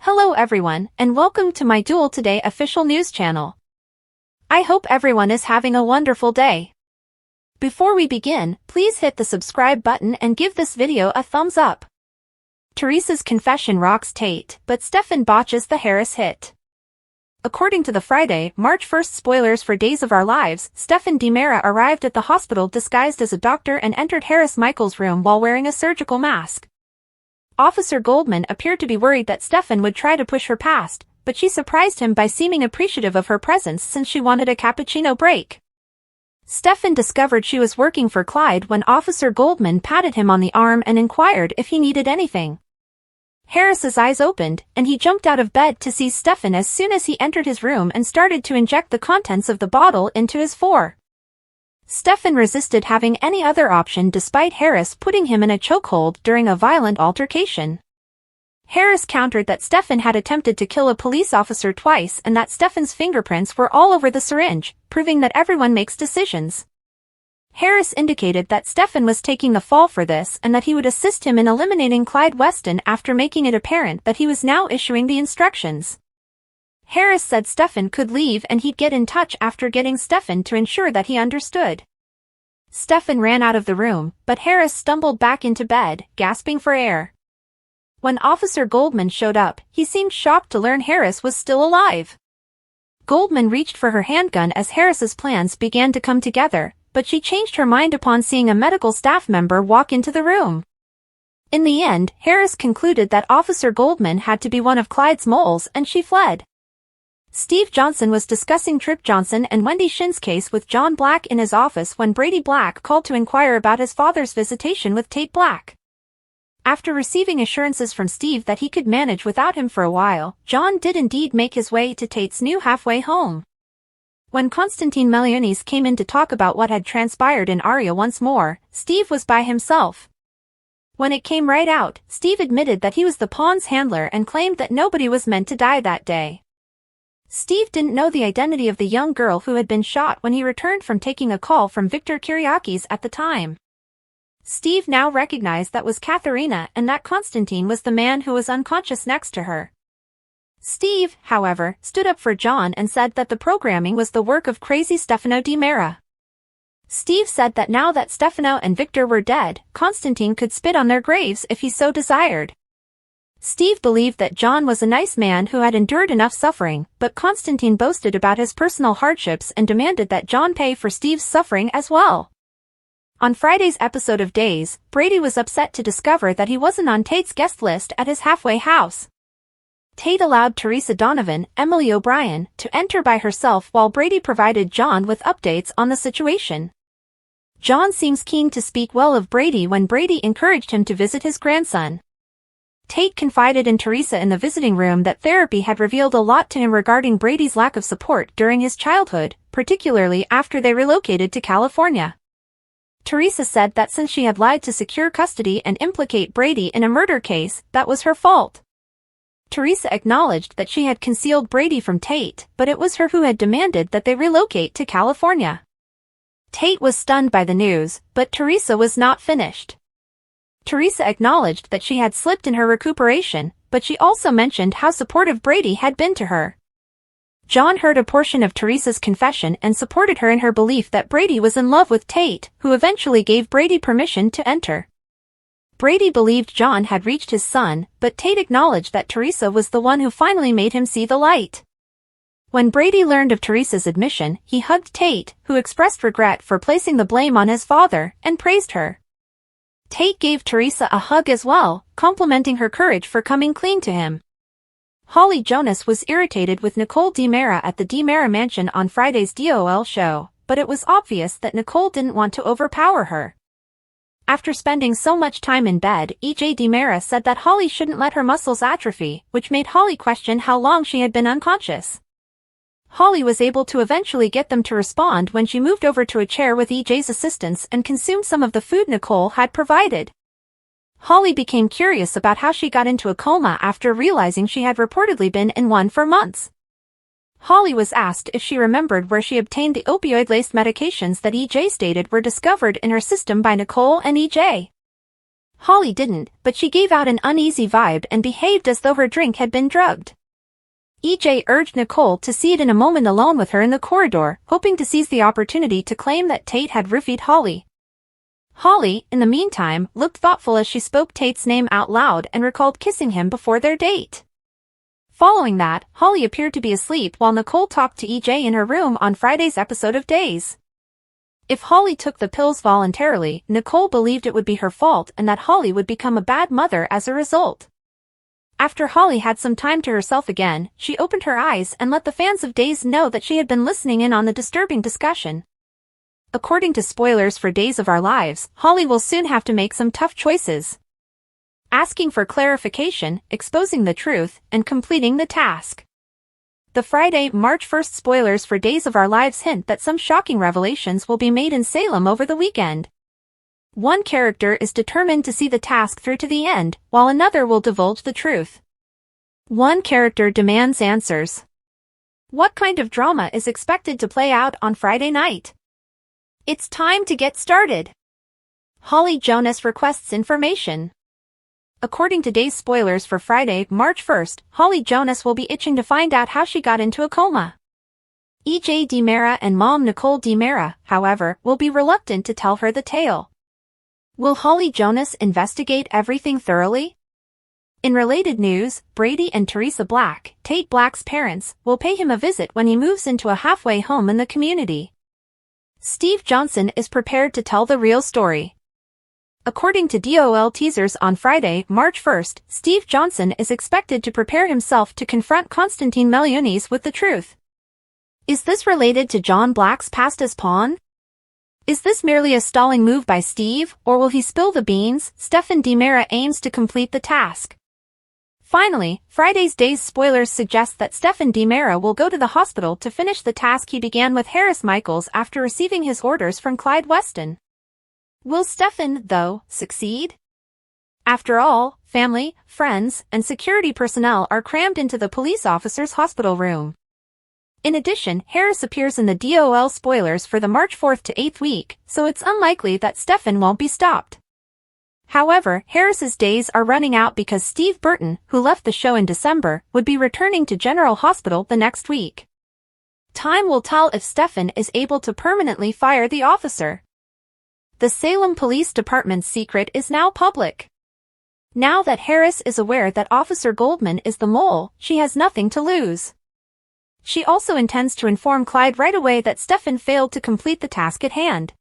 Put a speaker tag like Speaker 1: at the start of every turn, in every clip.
Speaker 1: Hello everyone, and welcome to my Duel Today official news channel. I hope everyone is having a wonderful day. Before we begin, please hit the subscribe button and give this video a thumbs up. Teresa's confession rocks Tate, but Stefan botches the Harris hit. According to the Friday, March 1st spoilers for Days of Our Lives, Stefan DiMera arrived at the hospital disguised as a doctor and entered Harris Michael's room while wearing a surgical mask. Officer Goldman appeared to be worried that Stefan would try to push her past, but she surprised him by seeming appreciative of her presence since she wanted a cappuccino break. Stefan discovered she was working for Clyde when Officer Goldman patted him on the arm and inquired if he needed anything. Harris's eyes opened, and he jumped out of bed to see Stefan as soon as he entered his room and started to inject the contents of the bottle into his fore. Stefan resisted having any other option despite Harris putting him in a chokehold during a violent altercation. Harris countered that Stefan had attempted to kill a police officer twice and that Stefan's fingerprints were all over the syringe, proving that everyone makes decisions. Harris indicated that Stefan was taking the fall for this and that he would assist him in eliminating Clyde Weston after making it apparent that he was now issuing the instructions. Harris said Stefan could leave and he'd get in touch after getting Stefan to ensure that he understood. Stefan ran out of the room, but Harris stumbled back into bed, gasping for air. When Officer Goldman showed up, he seemed shocked to learn Harris was still alive. Goldman reached for her handgun as Harris's plans began to come together, but she changed her mind upon seeing a medical staff member walk into the room. In the end, Harris concluded that Officer Goldman had to be one of Clyde's moles and she fled. Steve Johnson was discussing Trip Johnson and Wendy Shin's case with John Black in his office when Brady Black called to inquire about his father's visitation with Tate Black. After receiving assurances from Steve that he could manage without him for a while, John did indeed make his way to Tate's new halfway home. When Constantine Melionis came in to talk about what had transpired in Aria once more, Steve was by himself. When it came right out, Steve admitted that he was the pawn's handler and claimed that nobody was meant to die that day. Steve didn't know the identity of the young girl who had been shot when he returned from taking a call from Victor Kyriakis at the time. Steve now recognized that was Katharina and that Constantine was the man who was unconscious next to her. Steve, however, stood up for John and said that the programming was the work of crazy Stefano DiMera. Steve said that now that Stefano and Victor were dead, Constantine could spit on their graves if he so desired. Steve believed that John was a nice man who had endured enough suffering, but Constantine boasted about his personal hardships and demanded that John pay for Steve's suffering as well. On Friday's episode of Days, Brady was upset to discover that he wasn't on Tate's guest list at his halfway house. Tate allowed Teresa Donovan, Emily O'Brien, to enter by herself while Brady provided John with updates on the situation. John seems keen to speak well of Brady when Brady encouraged him to visit his grandson. Tate confided in Teresa in the visiting room that therapy had revealed a lot to him regarding Brady's lack of support during his childhood, particularly after they relocated to California. Teresa said that since she had lied to secure custody and implicate Brady in a murder case, that was her fault. Teresa acknowledged that she had concealed Brady from Tate, but it was her who had demanded that they relocate to California. Tate was stunned by the news, but Teresa was not finished. Teresa acknowledged that she had slipped in her recuperation, but she also mentioned how supportive Brady had been to her. John heard a portion of Teresa's confession and supported her in her belief that Brady was in love with Tate, who eventually gave Brady permission to enter. Brady believed John had reached his son, but Tate acknowledged that Teresa was the one who finally made him see the light. When Brady learned of Teresa's admission, he hugged Tate, who expressed regret for placing the blame on his father, and praised her. Tate gave Teresa a hug as well, complimenting her courage for coming clean to him. Holly Jonas was irritated with Nicole DiMera at the DiMera mansion on Friday's DOL show, but it was obvious that Nicole didn't want to overpower her. After spending so much time in bed, EJ DiMera said that Holly shouldn't let her muscles atrophy, which made Holly question how long she had been unconscious. Holly was able to eventually get them to respond when she moved over to a chair with EJ's assistance and consumed some of the food Nicole had provided. Holly became curious about how she got into a coma after realizing she had reportedly been in one for months. Holly was asked if she remembered where she obtained the opioid-laced medications that EJ stated were discovered in her system by Nicole and EJ. Holly didn't, but she gave out an uneasy vibe and behaved as though her drink had been drugged. EJ urged Nicole to see it in a moment alone with her in the corridor, hoping to seize the opportunity to claim that Tate had roofied Holly. Holly, in the meantime, looked thoughtful as she spoke Tate's name out loud and recalled kissing him before their date. Following that, Holly appeared to be asleep while Nicole talked to EJ in her room on Friday's episode of Days. If Holly took the pills voluntarily, Nicole believed it would be her fault and that Holly would become a bad mother as a result. After Holly had some time to herself again, she opened her eyes and let the fans of Days know that she had been listening in on the disturbing discussion. According to spoilers for Days of Our Lives, Holly will soon have to make some tough choices. Asking for clarification, exposing the truth, and completing the task. The Friday, March 1st spoilers for Days of Our Lives hint that some shocking revelations will be made in Salem over the weekend. One character is determined to see the task through to the end, while another will divulge the truth. One character demands answers. What kind of drama is expected to play out on Friday night? It's time to get started. Holly Jonas requests information. According to Days spoilers for Friday, March 1st, Holly Jonas will be itching to find out how she got into a coma. EJ DiMera and mom Nicole DiMera, however, will be reluctant to tell her the tale. Will Holly Jonas investigate everything thoroughly? In related news, Brady and Teresa Black, Tate Black's parents, will pay him a visit when he moves into a halfway home in the community. Steve Johnson is prepared to tell the real story. According to DOL teasers on Friday, March 1st, Steve Johnson is expected to prepare himself to confront Constantine Melionis with the truth. Is this related to John Black's past as Pawn? Is this merely a stalling move by Steve, or will he spill the beans? Stefan DiMera aims to complete the task. Finally, Friday's Days spoilers suggest that Stefan DiMera will go to the hospital to finish the task he began with Harris Michaels after receiving his orders from Clyde Weston. Will Stefan, though, succeed? After all, family, friends, and security personnel are crammed into the police officer's hospital room. In addition, Harris appears in the DOL spoilers for the March 4th to 8th week, so it's unlikely that Stefan won't be stopped. However, Harris's days are running out because Steve Burton, who left the show in December, would be returning to General Hospital the next week. Time will tell if Stefan is able to permanently fire the officer. The Salem Police Department's secret is now public. Now that Harris is aware that Officer Goldman is the mole, she has nothing to lose. She also intends to inform Clyde right away that Stefan failed to complete the task at hand.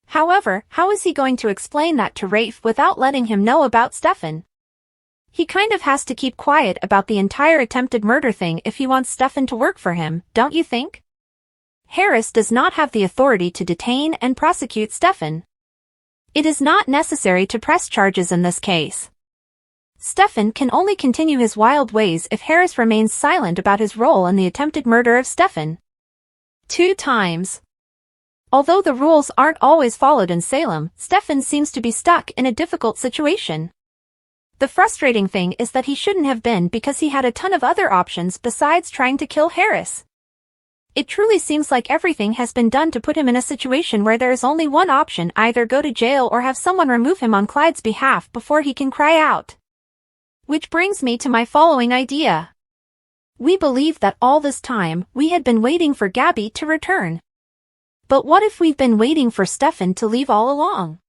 Speaker 1: However, how is he going to explain that to Rafe without letting him know about Stefan? He kind of has to keep quiet about the entire attempted murder thing if he wants Stefan to work for him, don't you think? Harris does not have the authority to detain and prosecute Stefan. It is not necessary to press charges in this case. Stefan can only continue his wild ways if Harris remains silent about his role in the attempted murder of Stefan. 2 times. Although the rules aren't always followed in Salem, Stefan seems to be stuck in a difficult situation. The frustrating thing is that he shouldn't have been because he had a ton of other options besides trying to kill Harris. It truly seems like everything has been done to put him in a situation where there is only one option: either go to jail or have someone remove him on Clyde's behalf before he can cry out. Which brings me to my following idea. We believe that all this time, we had been waiting for Gabby to return. But what if we've been waiting for Stefan to leave all along?